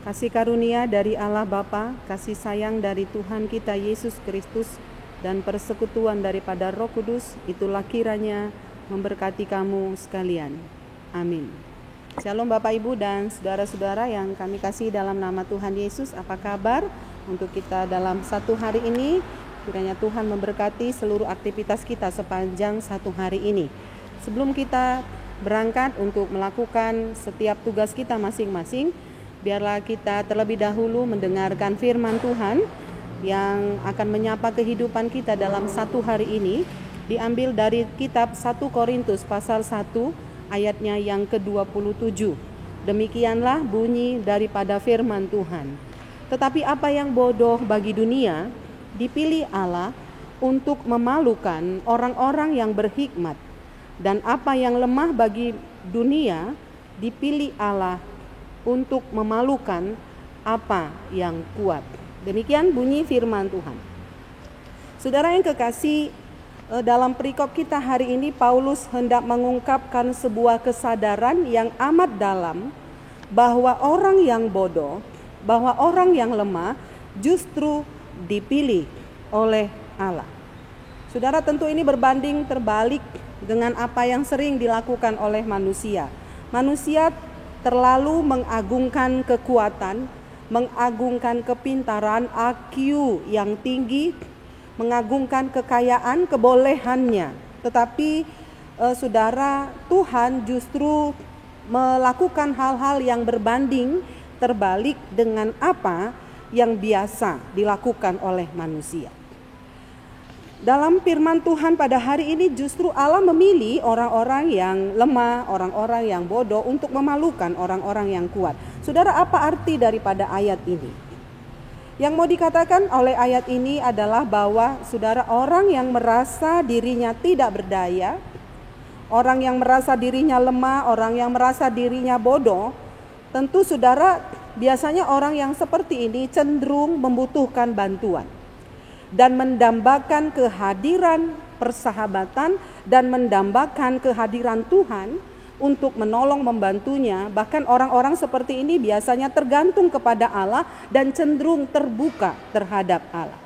Kasih karunia dari Allah Bapa, kasih sayang dari Tuhan kita Yesus Kristus, dan persekutuan daripada Roh Kudus, itulah kiranya memberkati kamu sekalian. Amin. Shalom Bapak Ibu dan saudara-saudara yang kami kasih dalam nama Tuhan Yesus. Apa kabar untuk kita dalam satu hari ini? Kiranya Tuhan memberkati seluruh aktivitas kita sepanjang satu hari ini. Sebelum kita berangkat untuk melakukan setiap tugas kita masing-masing, biarlah kita terlebih dahulu mendengarkan firman Tuhan yang akan menyapa kehidupan kita dalam satu hari ini, diambil dari kitab 1 Korintus pasal 1 ayatnya yang ke-27. Demikianlah bunyi daripada firman Tuhan. Tetapi apa yang bodoh bagi dunia dipilih Allah untuk memalukan orang-orang yang berhikmat, dan apa yang lemah bagi dunia dipilih Allah untuk memalukan apa yang kuat. Demikian bunyi firman Tuhan. Saudara yang kekasih, dalam perikop kita hari ini Paulus hendak mengungkapkan sebuah kesadaran yang amat dalam bahwa orang yang bodoh, bahwa orang yang lemah justru dipilih oleh Allah. Saudara, tentu ini berbanding terbalik dengan apa yang sering dilakukan oleh manusia. Manusia terlalu mengagungkan kekuatan, mengagungkan kepintaran, IQ yang tinggi, mengagungkan kekayaan, kebolehannya. Tetapi saudara, Tuhan justru melakukan hal-hal yang berbanding terbalik dengan apa yang biasa dilakukan oleh manusia. Dalam firman Tuhan pada hari ini justru Allah memilih orang-orang yang lemah, orang-orang yang bodoh untuk memalukan orang-orang yang kuat. Saudara, apa arti daripada ayat ini? Yang mau dikatakan oleh ayat ini adalah bahwa saudara, orang yang merasa dirinya tidak berdaya, orang yang merasa dirinya lemah, orang yang merasa dirinya bodoh, tentu saudara, biasanya orang yang seperti ini cenderung membutuhkan bantuan dan mendambakan kehadiran persahabatan dan mendambakan kehadiran Tuhan untuk menolong membantunya. Bahkan orang-orang seperti ini biasanya tergantung kepada Allah dan cenderung terbuka terhadap Allah.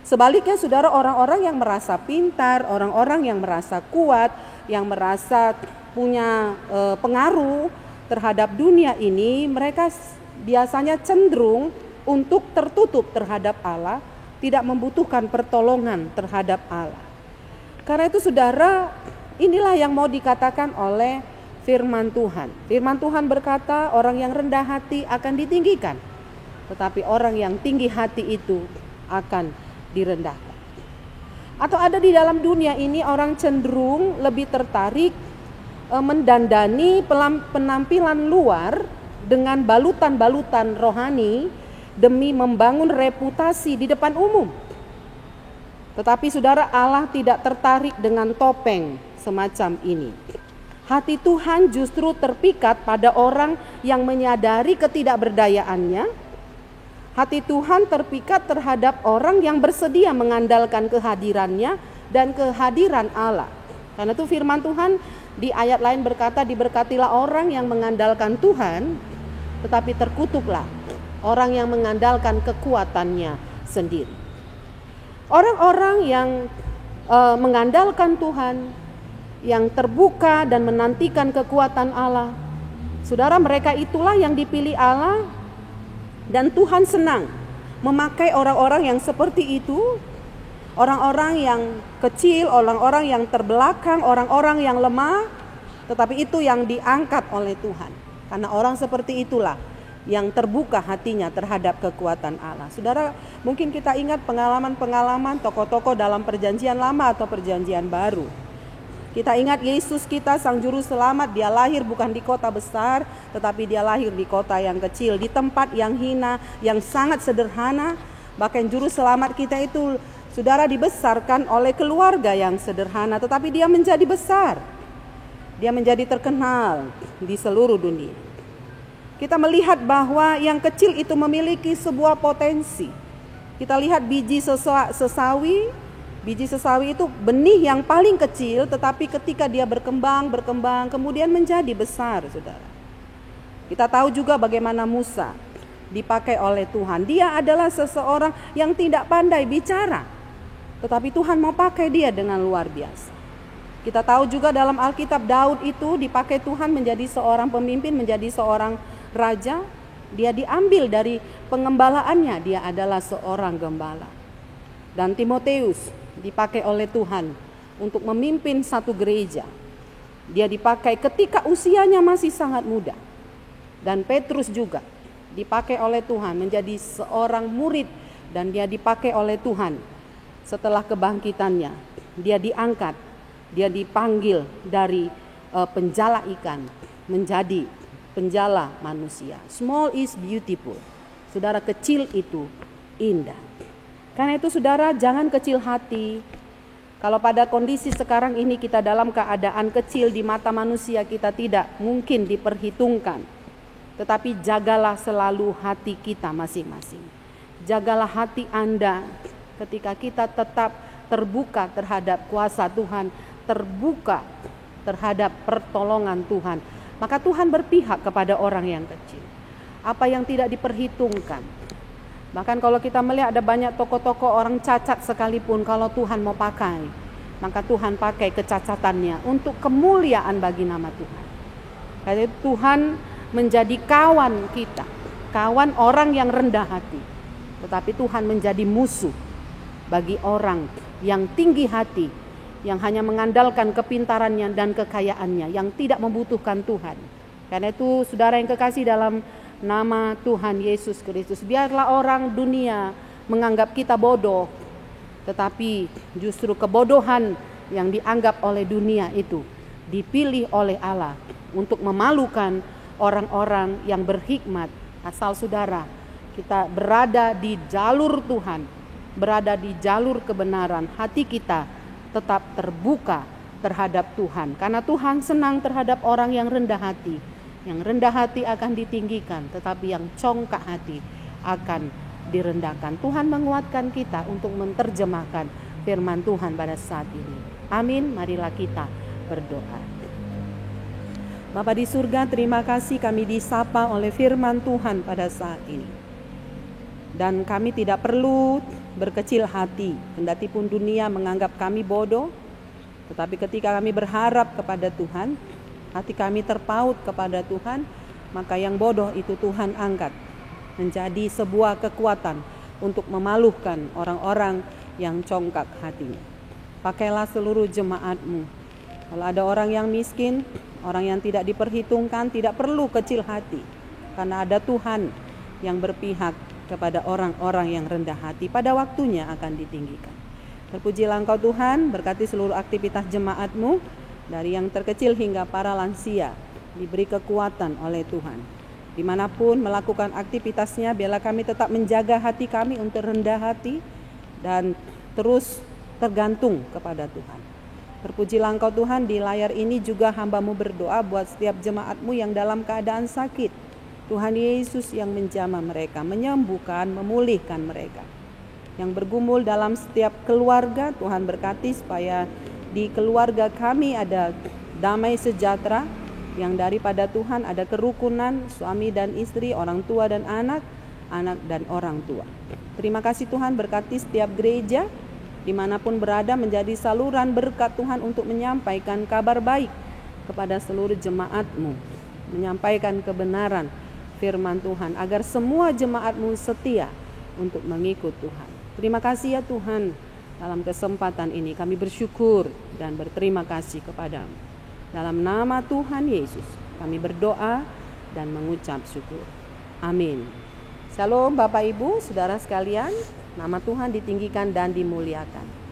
Sebaliknya saudara, orang-orang yang merasa pintar, orang-orang yang merasa kuat, yang merasa punya pengaruh terhadap dunia ini, mereka biasanya cenderung untuk tertutup terhadap Allah, tidak membutuhkan pertolongan terhadap Allah. Karena itu saudara, inilah yang mau dikatakan oleh firman Tuhan. Firman Tuhan berkata, orang yang rendah hati akan ditinggikan, tetapi orang yang tinggi hati itu akan direndahkan. Atau ada di dalam dunia ini orang cenderung lebih tertarik mendandani penampilan luar dengan balutan-balutan rohani demi membangun reputasi di depan umum. Tetapi saudara, Allah tidak tertarik dengan topeng semacam ini. Hati Tuhan justru terpikat pada orang yang menyadari ketidakberdayaannya. Hati Tuhan terpikat terhadap orang yang bersedia mengandalkan kehadirannya dan kehadiran Allah. Karena itu firman Tuhan di ayat lain berkata, diberkatilah orang yang mengandalkan Tuhan, tetapi terkutuklah orang yang mengandalkan kekuatannya sendiri. Orang-orang yang mengandalkan Tuhan, yang terbuka dan menantikan kekuatan Allah, saudara, mereka itulah yang dipilih Allah. Dan Tuhan senang memakai orang-orang yang seperti itu, orang-orang yang kecil, orang-orang yang terbelakang, orang-orang yang lemah, tetapi itu yang diangkat oleh Tuhan. Karena orang seperti itulah yang terbuka hatinya terhadap kekuatan Allah. Saudara, mungkin kita ingat pengalaman-pengalaman tokoh-tokoh dalam perjanjian lama atau perjanjian baru. Kita ingat Yesus kita, Sang Juru Selamat, dia lahir bukan di kota besar, tetapi dia lahir di kota yang kecil, di tempat yang hina, yang sangat sederhana. Bahkan Juru Selamat kita itu, saudara, dibesarkan oleh keluarga yang sederhana, tetapi dia menjadi besar. Dia menjadi terkenal di seluruh dunia. Kita melihat bahwa yang kecil itu memiliki sebuah potensi. Kita lihat biji sesawi. Biji sesawi itu benih yang paling kecil, tetapi ketika dia berkembang, kemudian menjadi besar, saudara. Kita tahu juga bagaimana Musa dipakai oleh Tuhan. Dia adalah seseorang yang tidak pandai bicara, tetapi Tuhan mau pakai dia dengan luar biasa. Kita tahu juga dalam Alkitab, Daud itu dipakai Tuhan menjadi seorang pemimpin, menjadi seorang raja. Dia diambil dari pengembalaannya, dia adalah seorang gembala. Dan Timotius dipakai oleh Tuhan untuk memimpin satu gereja. Dia dipakai ketika usianya masih sangat muda. Dan Petrus juga dipakai oleh Tuhan menjadi seorang murid, dan dia dipakai oleh Tuhan setelah kebangkitannya. Dia diangkat, dia dipanggil dari penjala ikan menjadi penjala manusia. Small is beautiful. Saudara, kecil itu indah. Karena itu saudara, jangan kecil hati. Kalau pada kondisi sekarang ini kita dalam keadaan kecil di mata manusia, kita tidak mungkin diperhitungkan. Tetapi jagalah selalu hati kita masing-masing. Jagalah hati Anda ketika kita tetap terbuka terhadap kuasa Tuhan, terbuka terhadap pertolongan Tuhan. Maka Tuhan berpihak kepada orang yang kecil. Apa yang tidak diperhitungkan. Bahkan kalau kita melihat ada banyak tokoh-tokoh orang cacat sekalipun, kalau Tuhan mau pakai, maka Tuhan pakai kecacatannya untuk kemuliaan bagi nama Tuhan. Karena Tuhan menjadi kawan kita, kawan orang yang rendah hati. Tetapi Tuhan menjadi musuh bagi orang yang tinggi hati, yang hanya mengandalkan kepintarannya dan kekayaannya, yang tidak membutuhkan Tuhan. Karena itu saudara yang kekasih dalam nama Tuhan Yesus Kristus, biarlah orang dunia menganggap kita bodoh, tetapi justru kebodohan yang dianggap oleh dunia itu dipilih oleh Allah untuk memalukan orang-orang yang berhikmat. Asal saudara kita berada di jalur Tuhan, berada di jalur kebenaran, hati kita tetap terbuka terhadap Tuhan. Karena Tuhan senang terhadap orang yang rendah hati. Yang rendah hati akan ditinggikan, tetapi yang congkak hati akan direndahkan. Tuhan menguatkan kita untuk menerjemahkan firman Tuhan pada saat ini. Amin. Marilah kita berdoa. Bapa di surga, terima kasih kami disapa oleh firman Tuhan pada saat ini. Dan kami tidak perlu berkecil hati, kendati pun dunia menganggap kami bodoh, tetapi ketika kami berharap kepada Tuhan, hati kami terpaut kepada Tuhan, maka yang bodoh itu Tuhan angkat menjadi sebuah kekuatan untuk memalukan orang-orang yang congkak hatinya. Pakailah seluruh jemaat-Mu. Kalau ada orang yang miskin, orang yang tidak diperhitungkan, tidak perlu kecil hati, karena ada Tuhan yang berpihak kepada orang-orang yang rendah hati. Pada waktunya akan ditinggikan. Terpujilah Engkau Tuhan, berkati seluruh aktivitas jemaat-Mu, dari yang terkecil hingga para lansia, diberi kekuatan oleh Tuhan. Dimanapun melakukan aktivitasnya, biarlah kami tetap menjaga hati kami untuk rendah hati dan terus tergantung kepada Tuhan. Terpujilah Engkau Tuhan, di layar ini juga hamba-Mu berdoa buat setiap jemaat-Mu yang dalam keadaan sakit. Tuhan Yesus yang menjamah mereka, menyembuhkan, memulihkan mereka. Yang bergumul dalam setiap keluarga, Tuhan berkati supaya di keluarga kami ada damai sejahtera, yang daripada Tuhan ada kerukunan suami dan istri, orang tua dan anak, anak dan orang tua. Terima kasih Tuhan, berkati setiap gereja dimanapun berada menjadi saluran berkat Tuhan untuk menyampaikan kabar baik kepada seluruh jemaat-Mu, menyampaikan kebenaran firman Tuhan agar semua jemaat-Mu setia untuk mengikut Tuhan. Terima kasih ya Tuhan, dalam kesempatan ini kami bersyukur dan berterima kasih kepadamu. Dalam nama Tuhan Yesus kami berdoa dan mengucap syukur. Amin. Shalom Bapak Ibu, saudara sekalian, nama Tuhan ditinggikan dan dimuliakan.